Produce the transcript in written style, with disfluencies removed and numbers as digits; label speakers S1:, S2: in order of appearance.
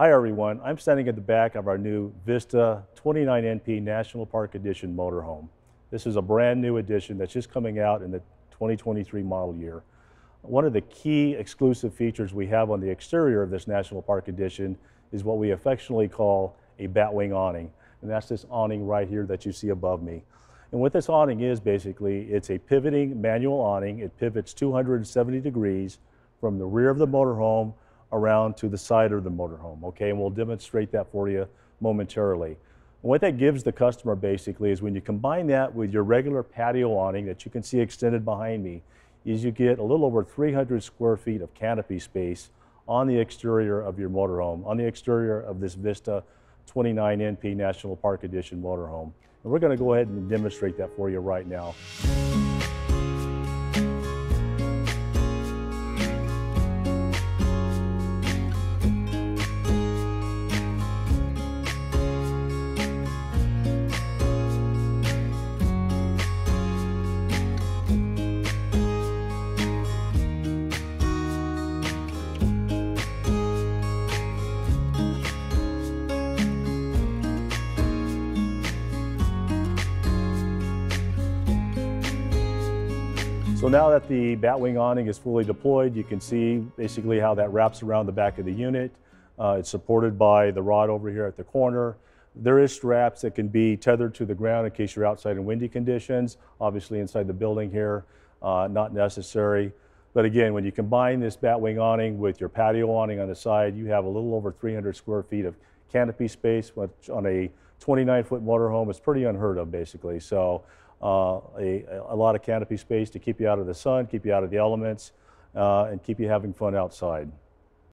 S1: Hi everyone, I'm standing at the back of our new Vista 29 NP National Park Edition motorhome. This is a brand new edition that's just coming out in the 2023 model year. One of the key exclusive features we have on the exterior of this National Park Edition is what we affectionately call a Batwing awning. And that's this awning right here that you see above me. And what this awning is basically, it's a pivoting manual awning. It pivots 270 degrees from the rear of the motorhome around to the side of the motorhome, okay? And we'll demonstrate that for you momentarily. And what that gives the customer basically is when you combine that with your regular patio awning that you can see extended behind me, is you get a little over 300 square feet of canopy space on the exterior of your motorhome, on the exterior of this Vista 29 NP National Park Edition motorhome. And we're gonna go ahead and demonstrate that for you right now. So now that the Batwing awning is fully deployed, you can see basically how that wraps around the back of the unit. It's supported by the rod over here at the corner. There is straps that can be tethered to the ground in case you're outside in windy conditions. Obviously inside the building here, not necessary. But again, when you combine this Batwing awning with your patio awning on the side, you have a little over 300 square feet of canopy space, which on a 29-foot motorhome is pretty unheard of basically. So a lot of canopy space to keep you out of the sun, keep you out of the elements, and keep you having fun outside.